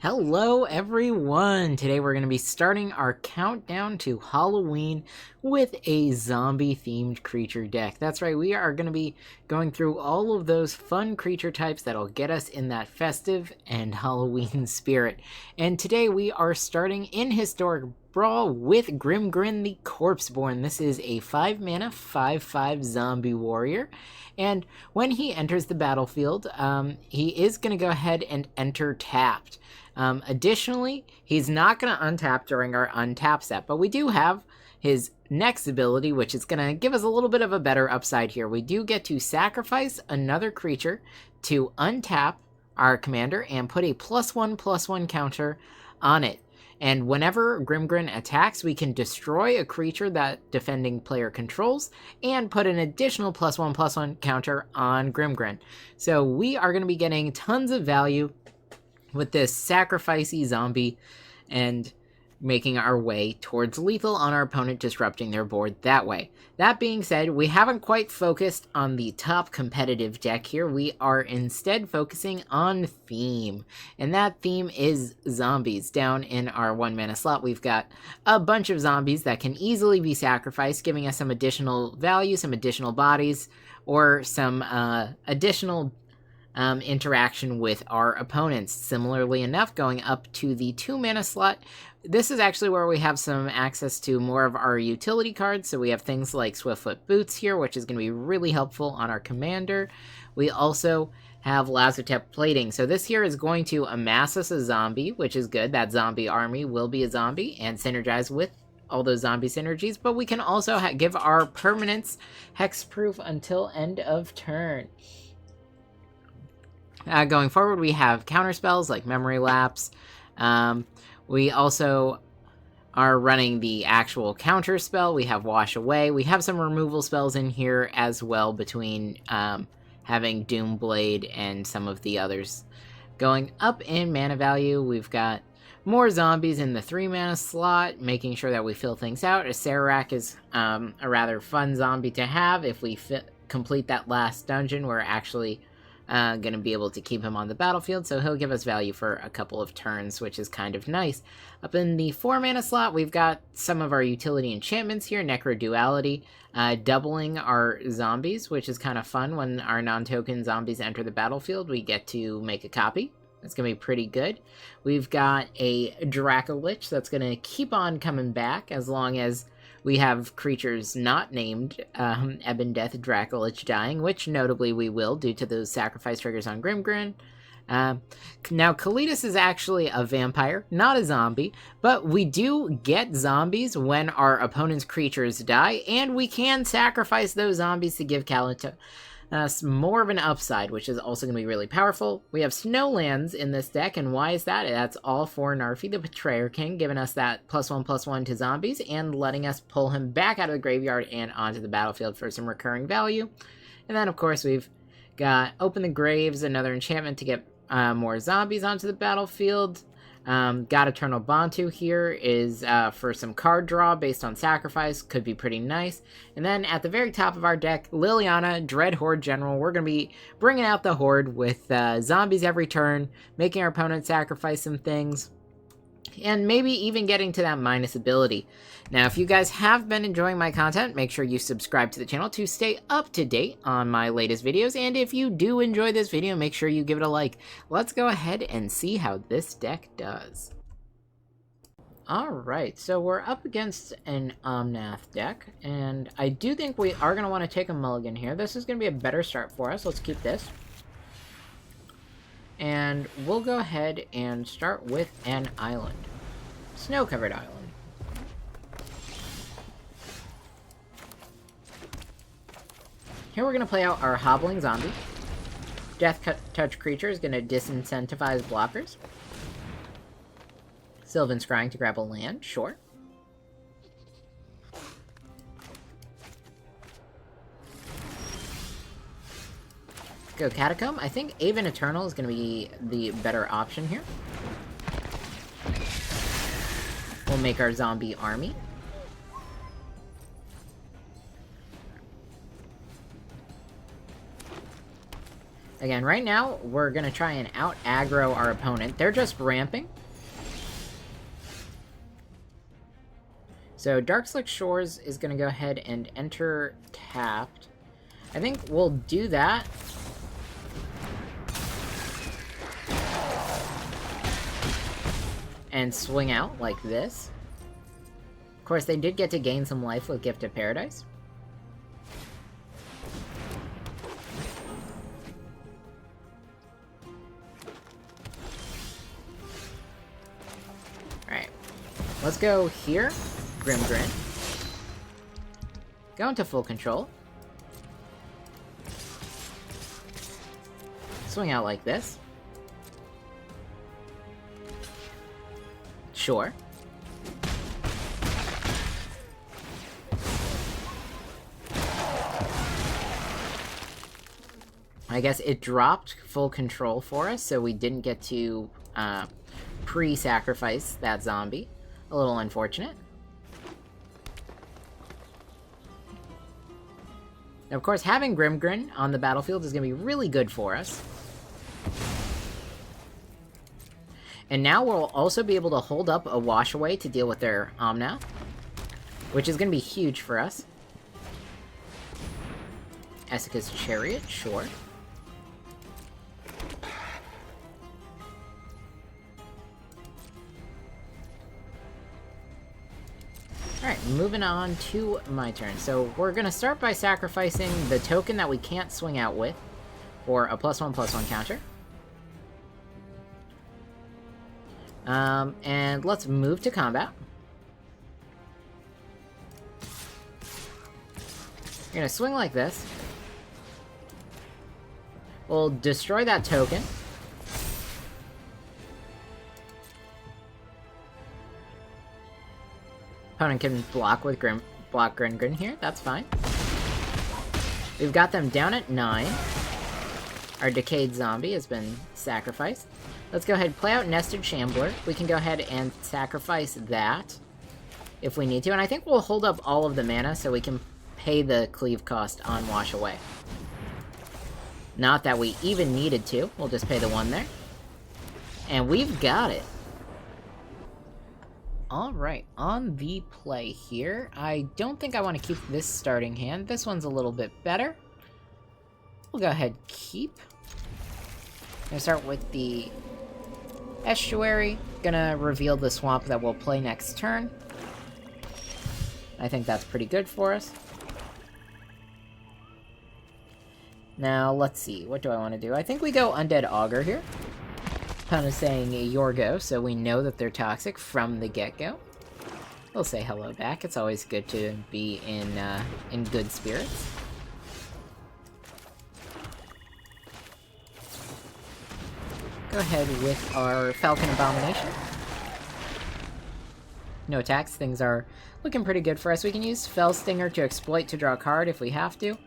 Hello everyone! Today we're going to be starting our countdown to Halloween with a zombie-themed creature deck. That's right, we are going to be going through all of those fun creature types that'll get us in that festive and Halloween spirit. And today we are starting in Historic Brawl with Grimgrin the Corpseborn. This is a 5-mana, 5/5 zombie warrior. And when he enters the battlefield, he is going to go ahead and enter tapped. Additionally, he's not going to untap during our untap set, but we do have his next ability, which is going to give us a little bit of a better upside here. We do get to sacrifice another creature to untap our commander and put a +1/+1 counter on it. And whenever Grimgrin attacks, we can destroy a creature that defending player controls and put an additional +1/+1 counter on Grimgrin. So we are going to be getting tons of value with this sacrificey zombie and making our way towards lethal on our opponent, disrupting their board that way. That being said, we haven't quite focused on the top competitive deck here. We are instead focusing on theme, and that theme is zombies. Down in our 1-mana slot, we've got a bunch of zombies that can easily be sacrificed, giving us some additional value, some additional bodies, or some additional interaction with our opponents. Similarly enough, going up to the 2-mana slot, this is actually where we have some access to more of our utility cards. So we have things like Swiftfoot Boots here, which is going to be really helpful on our commander. We also have Lazotep Plating. So this here is going to amass us a zombie, which is good. That zombie army will be a zombie and synergize with all those zombie synergies, but we can also give our permanents hexproof until end of turn. Going forward, we have counter spells like Memory Lapse. We also are running the actual counter spell. We have Wash Away. We have some removal spells in here as well, between having Doomblade and some of the others. Going up in mana value, we've got more zombies in the 3-mana slot, making sure that we fill things out. A Sararak is a rather fun zombie to have. If we complete that last dungeon, we're actually going to be able to keep him on the battlefield, so he'll give us value for a couple of turns, which is kind of nice. Up in the 4-mana slot, we've got some of our utility enchantments here. Necroduality, doubling our zombies, which is kind of fun. When our non-token zombies enter the battlefield, we get to make a copy. That's going to be pretty good. We've got a Dracolich that's going to keep on coming back as long as we have creatures not named Ebon Death Dracolich dying, which notably we will due to those sacrifice triggers on Grimgrin. Now, Kalitas is actually a vampire, not a zombie, but we do get zombies when our opponent's creatures die, and we can sacrifice those zombies to give Kalitas more of an upside, which is also going to be really powerful. We have Snowlands in this deck, and why is that? That's all for Narfi, the Betrayer King, giving us that +1/+1 to zombies, and letting us pull him back out of the graveyard and onto the battlefield for some recurring value. And then, of course, we've got Open the Graves, another enchantment to get more zombies onto the battlefield. Got Eternal Bantu here is for some card draw based on sacrifice, could be pretty nice. And then at the very top of our deck, Liliana, Dread Horde General. We're going to be bringing out the Horde with zombies every turn, making our opponent sacrifice some things, and maybe even getting to that minus ability. Now, if you guys have been enjoying my content, make sure you subscribe to the channel to stay up to date on my latest videos. And if you do enjoy this video, make sure you give it a like. Let's go ahead and see how this deck does. Alright, so we're up against an Omnath deck, and I do think we are going to want to take a mulligan here. This is going to be a better start for us. Let's keep this. And we'll go ahead and start with an island. Snow-covered island. Here we're going to play out our Hobbling Zombie. Death Touch creature is going to disincentivize blockers. Sylvan Scrying to grab a land, sure. Go Catacomb. I think Aven Eternal is going to be the better option here. We'll make our zombie army. Again, right now, we're going to try and out-aggro our opponent. They're just ramping. So Darkslick Shores is going to go ahead and enter tapped. I think we'll do that. And swing out like this. Of course, they did get to gain some life with Gift of Paradise. Alright. Let's go here. Grimgrin. Go into full control. Swing out like this. Sure. I guess it dropped full control for us, so we didn't get to pre-sacrifice that zombie. A little unfortunate. Now, of course, having Grimgrin on the battlefield is going to be really good for us. And now we'll also be able to hold up a Wash Away to deal with their Omnath, which is going to be huge for us. Essica's Chariot, sure. Alright, moving on to my turn. So we're going to start by sacrificing the token that we can't swing out with for a +1/+1 counter. And let's move to combat. We're going to swing like this. We'll destroy that token. Opponent can block with Grimgrin here, that's fine. We've got them down at 9. Our Decayed Zombie has been sacrificed. Let's go ahead and play out Nested Shambler. We can go ahead and sacrifice that if we need to. And I think we'll hold up all of the mana so we can pay the cleave cost on Wash Away. Not that we even needed to. We'll just pay the 1 there. And we've got it. Alright, on the play here, I don't think I want to keep this starting hand. This one's a little bit better. We'll go ahead and keep. Gonna start with the Estuary. Gonna reveal the swamp that we'll play next turn. I think that's pretty good for us. Now, let's see. What do I want to do? I think we go Undead Augur here. Kind of saying your go, so we know that they're toxic from the get-go. We'll say hello back. It's always good to be in good spirits. Go ahead with our Falcon Abomination. No attacks. Things are looking pretty good for us. We can use Fellstinger to exploit to draw a card if we have to.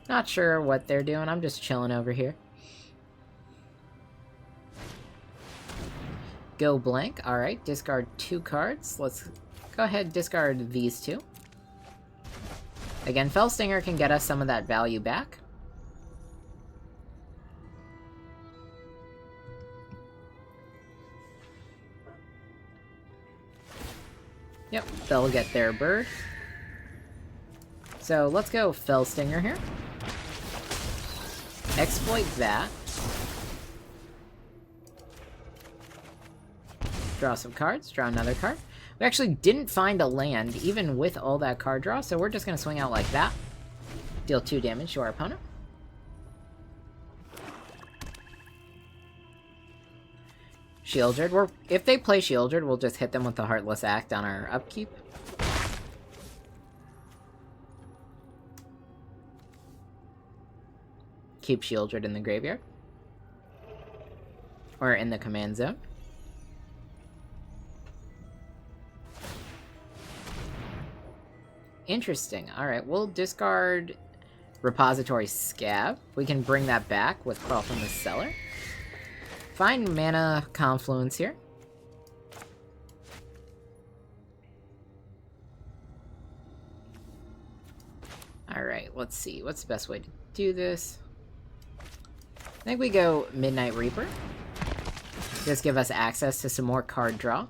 Not sure what they're doing. I'm just chilling over here. Go blank. Alright, discard 2 cards. Let's go ahead and discard these 2. Again, Fellstinger can get us some of that value back. Yep, they'll get their bird. So let's go Fellstinger here. Exploit that. Draw some cards, draw another card. We actually didn't find a land, even with all that card draw, so we're just going to swing out like that. Deal 2 damage to our opponent. Shieldred. If they play Shieldred, we'll just hit them with the Heartless Act on our upkeep. Keep Shieldred in the graveyard. Or in the command zone. Interesting. Alright, we'll discard Repository Scab. We can bring that back with Crawl from the Cellar. Find Mana Confluence here. Alright, let's see. What's the best way to do this? think we go Midnight Reaper. Just give us access to some more card draw.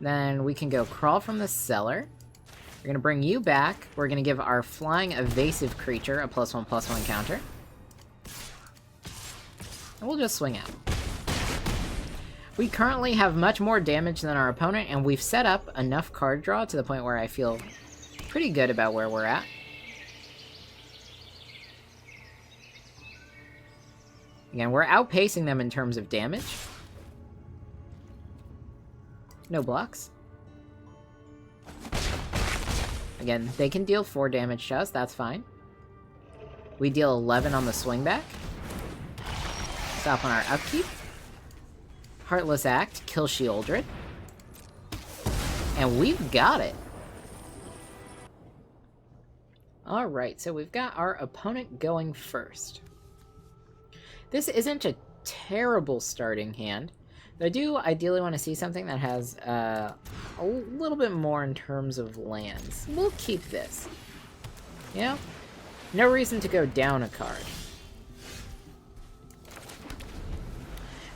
Then we can go Crawl from the Cellar. We're going to bring you back. We're going to give our Flying Evasive creature a +1/+1 counter. And we'll just swing out. We currently have much more damage than our opponent, and we've set up enough card draw to the point where I feel pretty good about where we're at. Again, we're outpacing them in terms of damage. No blocks. Again, they can deal 4 damage to us, that's fine. We deal 11 on the swing back. Stop on our upkeep. Heartless Act, kill Sheoldred. And we've got it. Alright, so we've got our opponent going first. This isn't a terrible starting hand. I do ideally want to see something that has a little bit more in terms of lands. We'll keep this. Yeah? No reason to go down a card.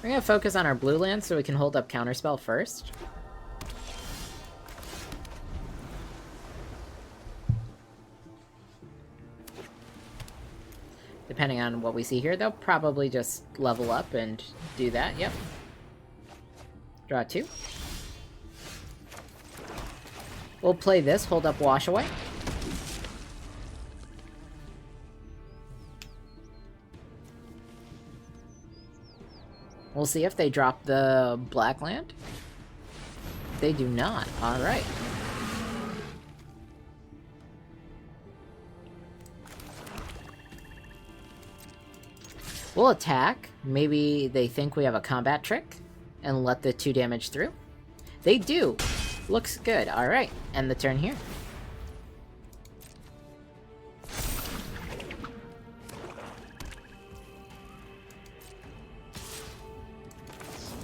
We're going to focus on our blue lands so we can hold up Counterspell first. Depending on what we see here, they'll probably just level up and do that. Yep. Draw 2. We'll play this, hold up Wash Away. We'll see if they drop the black land. They do not. Alright. We'll attack. Maybe they think we have a combat trick and let the 2 damage through. They do. Looks good. Alright. End the turn here.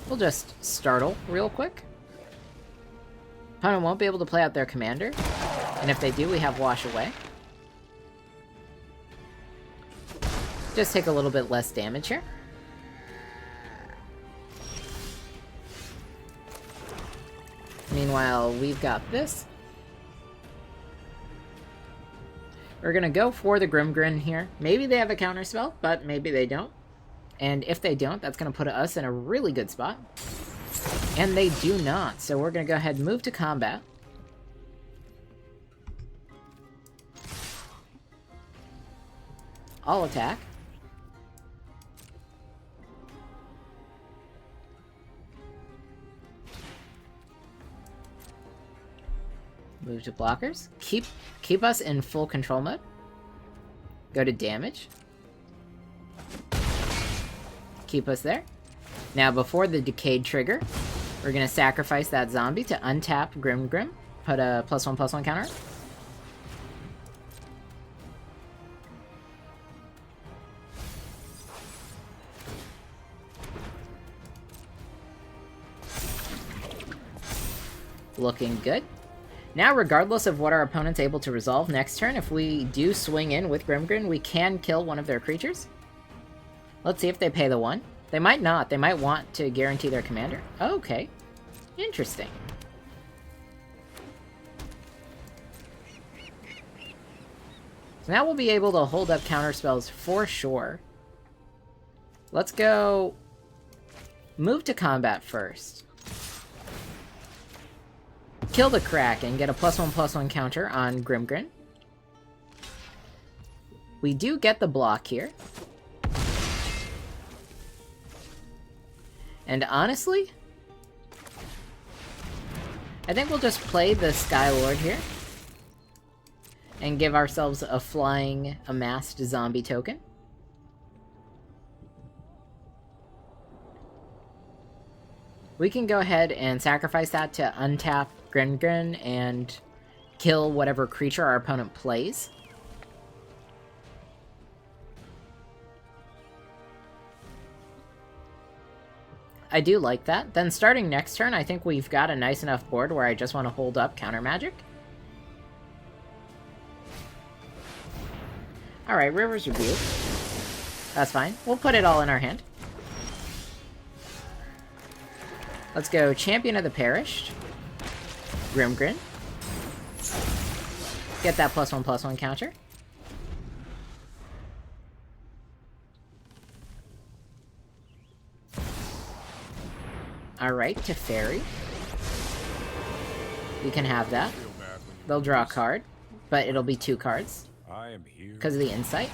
We'll just startle real quick. Opponent won't be able to play out their commander. And if they do, we have Wash Away. Just take a little bit less damage here. Meanwhile, we've got this. We're gonna go for the Grimgrin here. Maybe they have a counterspell, but maybe they don't. And if they don't, that's gonna put us in a really good spot. And they do not, so we're gonna go ahead and move to combat. I'll attack. Move to blockers. Keep us in full control mode. Go to damage. Keep us there. Now, before the Decayed trigger, we're going to sacrifice that zombie to untap Grimgrin. Put a +1/+1 counter. Looking good. Now, regardless of what our opponent's able to resolve next turn, if we do swing in with Grimgrin, we can kill one of their creatures. Let's see if they pay the 1. They might not. They might want to guarantee their commander. Okay. Interesting. So now we'll be able to hold up counterspells for sure. Let's go move to combat first. Kill the Kraken, get a +1/+1 counter on Grimgrin. We do get the block here. And honestly, I think we'll just play the Skylord here. And give ourselves a flying amassed zombie token. We can go ahead and sacrifice that to untap Grimgrin and kill whatever creature our opponent plays. I do like that. Then starting next turn, I think we've got a nice enough board where I just want to hold up counter magic. Alright, River's Rebuke. That's fine. We'll put it all in our hand. Let's go Champion of the Perished. Grimgrin. Get that +1/+1 counter. Alright, Teferi. We can have that. They'll draw a card, but it'll be 2 cards. Because of the insight.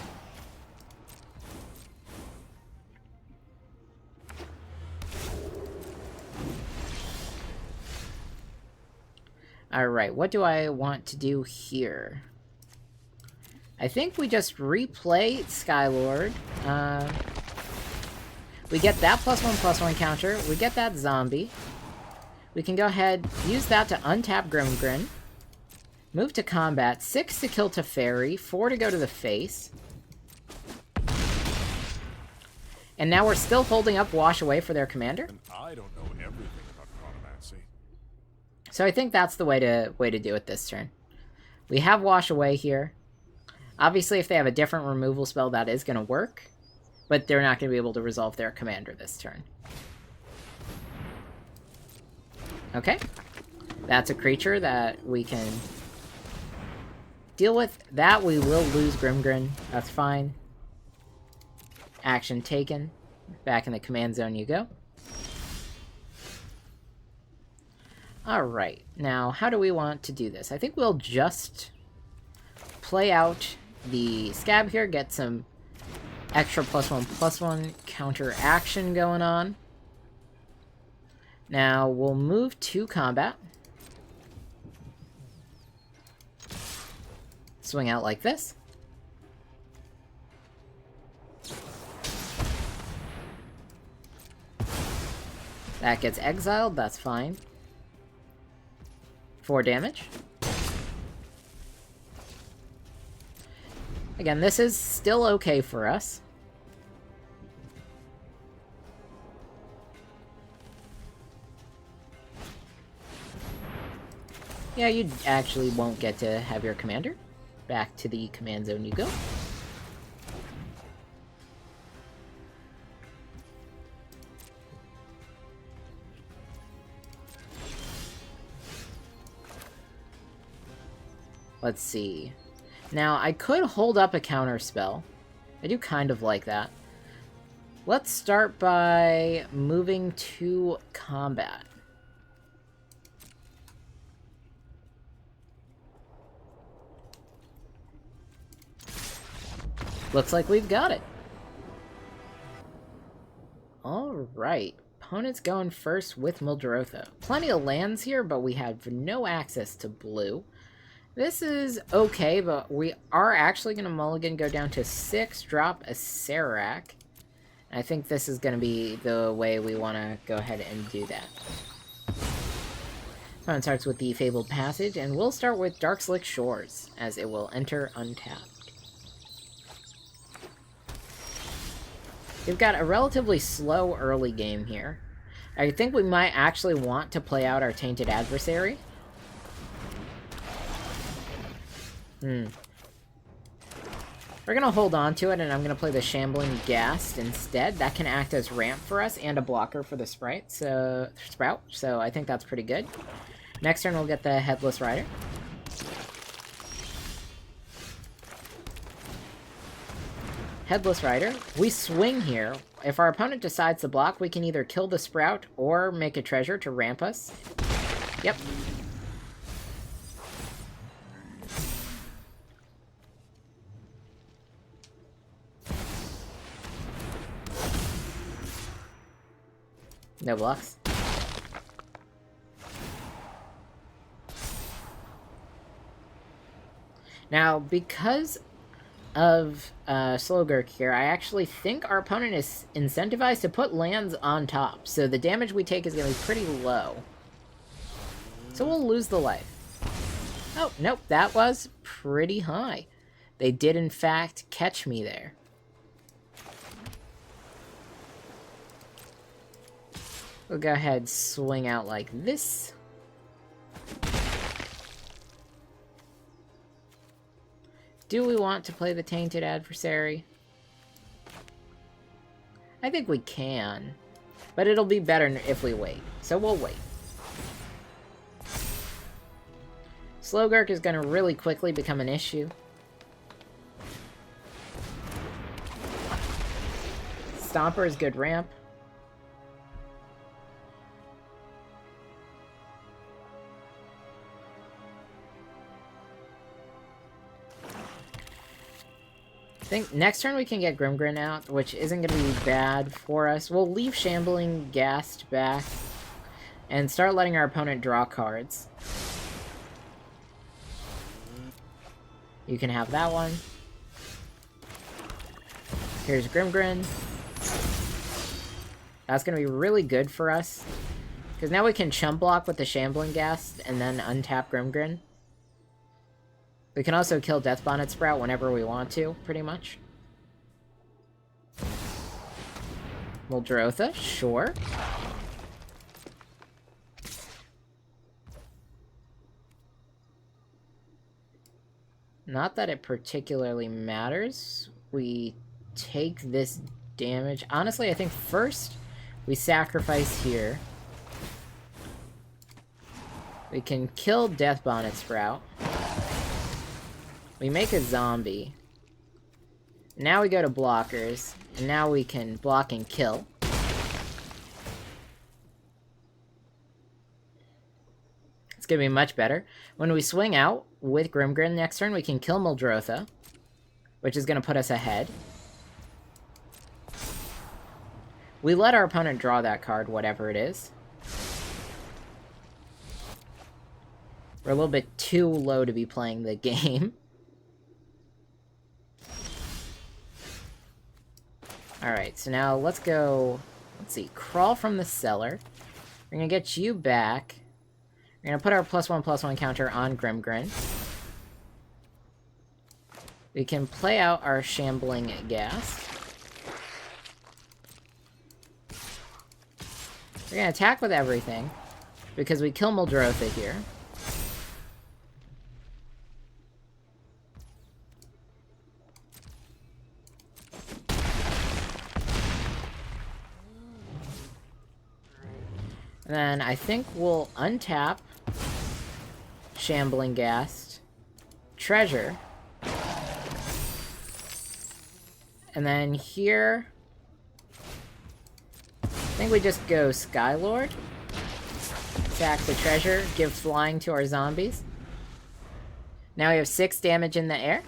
Alright, what do I want to do here? I think we just replay Skylord. We get that +1/+1 counter. We get that zombie. We can go ahead, use that to untap Grimgrin. Move to combat. 6 to kill Teferi. 4 to go to the face. And now we're still holding up Wash Away for their commander. And I don't know everything about chronomancy. So I think that's the way to do it this turn. We have Wash Away here. Obviously, if they have a different removal spell, that is going to work. But they're not going to be able to resolve their commander this turn. Okay. That's a creature that we can deal with. That we will lose Grimgrin. That's fine. Action taken. Back in the command zone you go. Alright. Now, how do we want to do this? I think we'll just play out the scab here. Get some extra +1/+1 counter action going on. Now, we'll move to combat. Swing out like this. That gets exiled, that's fine. 4 damage. Again, this is still okay for us. Yeah, you actually won't get to have your commander. Back to the command zone you go. Let's see. Now, I could hold up a counter spell. I do kind of like that. Let's start by moving to combat. Looks like we've got it. Alright. Opponent's going first with Muldrotha. Plenty of lands here, but we have no access to blue. This is okay, but we are actually going to mulligan, go down to 6, drop a Serac. I think this is going to be the way we want to go ahead and do that. Opponent starts with the Fabled Passage, and we'll start with Darkslick Shores, as it will enter untapped. We've got a relatively slow early game here. I think we might actually want to play out our Tainted Adversary. We're going to hold on to it, and I'm going to play the Shambling Ghast instead. That can act as ramp for us and a blocker for the Sprout, so I think that's pretty good. Next turn, we'll get the Headless Rider. Headless Rider. We swing here. If our opponent decides to block, we can either kill the Sprout or make a treasure to ramp us. Yep. No blocks. Now, because of Slogurk here, I actually think our opponent is incentivized to put lands on top, so the damage we take is going to be pretty low. So we'll lose the life. Oh, nope, that was pretty high. They did, in fact, catch me there. We'll go ahead, swing out like this. Do we want to play the Tainted Adversary? I think we can. But it'll be better if we wait. So we'll wait. Slowgurk is going to really quickly become an issue. Stomper is good ramp. I think next turn we can get Grimgrin out, which isn't going to be bad for us. We'll leave Shambling Ghast back and start letting our opponent draw cards. You can have that one. Here's Grimgrin. That's going to be really good for us, because now we can chump block with the Shambling Ghast and then untap Grimgrin. We can also kill Death Bonnet Sprout whenever we want to, pretty much. Muldrotha, sure. Not that it particularly matters. We take this damage. Honestly, I think first we sacrifice here. We can kill Death Bonnet Sprout. We make a zombie. Now we go to blockers, and now we can block and kill. It's gonna be much better. When we swing out with Grimgrin next turn, we can kill Muldrotha, which is gonna put us ahead. We let our opponent draw that card, whatever it is. We're a little bit too low to be playing the game. Alright, so now let's go, let's see, Crawl from the Cellar. We're going to get you back. We're going to put our +1/+1 counter on Grimgrin. We can play out our Shambling Ghast. We're going to attack with everything, because we kill Muldrotha here. And then I think we'll untap Shambling Ghast, Treasure, and then here, I think we just go Skylord, sack the treasure, give flying to our zombies. Now we have 6 damage in the air.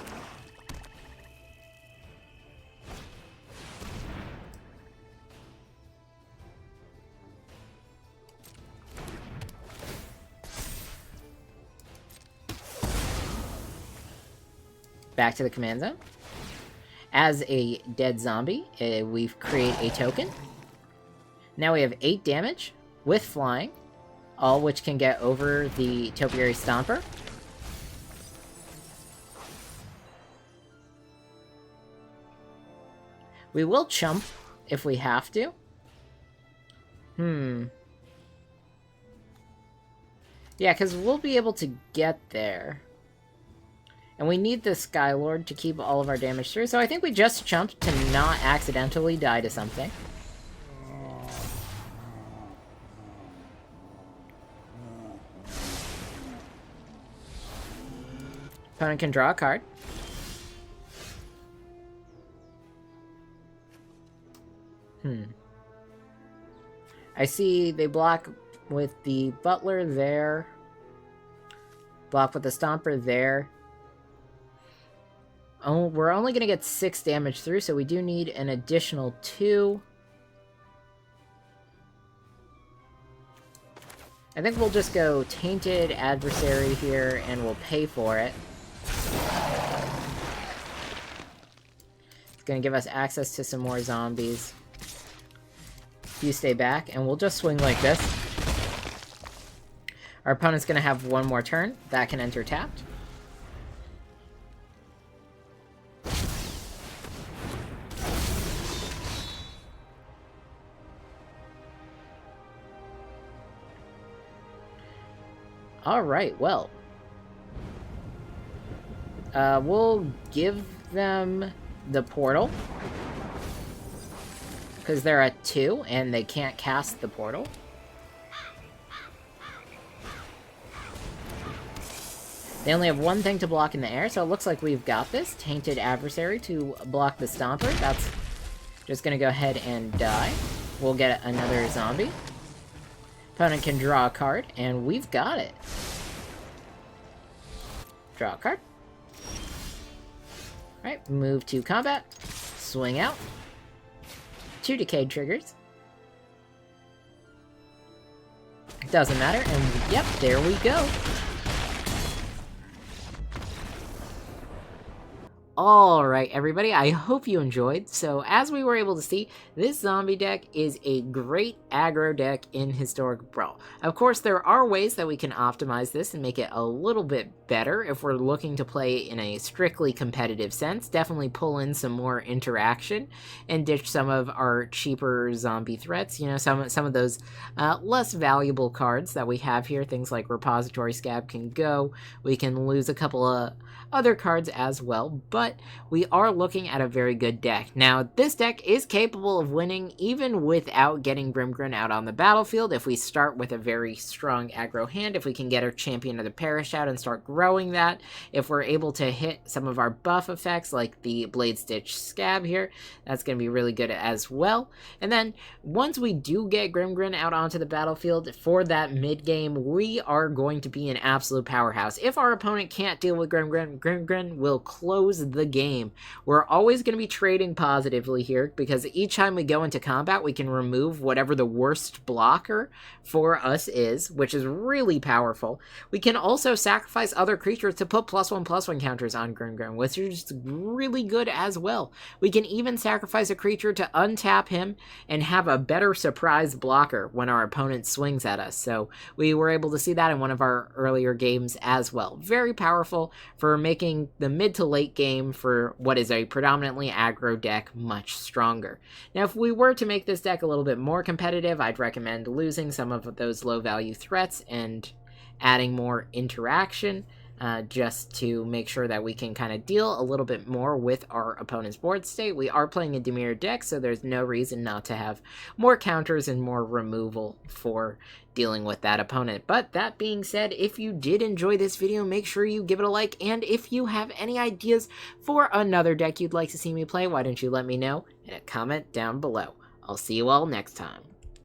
Back to the command zone. As a dead zombie, we create a token. Now we have 8 damage with flying, all which can get over the Topiary Stomper. We will chump if we have to. Yeah, because we'll be able to get there. And we need the Skylord to keep all of our damage through, so I think we just chump to not accidentally die to something. Opponent can draw a card. I see they block with the Butler there. Block with the Stomper there. Oh, we're only going to get 6 damage through, so we do need an additional 2. I think we'll just go Tainted Adversary here, and we'll pay for it. It's going to give us access to some more zombies. You stay back, and we'll just swing like this. Our opponent's going to have one more turn. That can enter tapped. Alright, well. We'll give them the portal. because they're at 2 and they can't cast the portal. They only have one thing to block in the air, so it looks like we've got this. Tainted Adversary to block the Stomper. That's just going to go ahead and die. We'll get another zombie. Opponent can draw a card, and we've got it. Draw a card. Alright, move to combat. Swing out. 2 Decayed triggers. Doesn't matter, and yep, there we go. Alright everybody, I hope you enjoyed. So as we were able to see, this zombie deck is a great aggro deck in Historic Brawl. Of course, there are ways that we can optimize this and make it a little bit better if we're looking to play in a strictly competitive sense. Definitely pull in some more interaction and ditch some of our cheaper zombie threats. You know, some of those less valuable cards that we have here. Things like Repository Scab can go. We can lose a couple of other cards as well, but we are looking at a very good deck. Now, this deck is capable of winning even without getting Grimgrin out on the battlefield. If we start with a very strong aggro hand, if we can get our Champion of the Parish out and start growing that, if we're able to hit some of our buff effects like the Blade Stitch Scab here, that's going to be really good as well. And then once we do get Grimgrin out onto the battlefield for that mid game, we are going to be an absolute powerhouse. If our opponent can't deal with Grimgrin, Grimgrin will close the game. We're always going to be trading positively here because each time we go into combat, we can remove whatever the worst blocker for us is, which is really powerful. We can also sacrifice other creatures to put +1/+1 counters on Grimgrin, which is really good as well. We can even sacrifice a creature to untap him and have a better surprise blocker when our opponent swings at us. So we were able to see that in one of our earlier games as well. Very powerful for making the mid to late game for what is a predominantly aggro deck much stronger. Now, if we were to make this deck a little bit more competitive, I'd recommend losing some of those low value threats and adding more interaction, just to make sure that we can kind of deal a little bit more with our opponent's board state. We are playing a Dimir deck, so there's no reason not to have more counters and more removal for dealing with that opponent. But that being said, if you did enjoy this video, make sure you give it a like, and if you have any ideas for another deck you'd like to see me play, why don't you let me know in a comment down below. I'll see you all next time.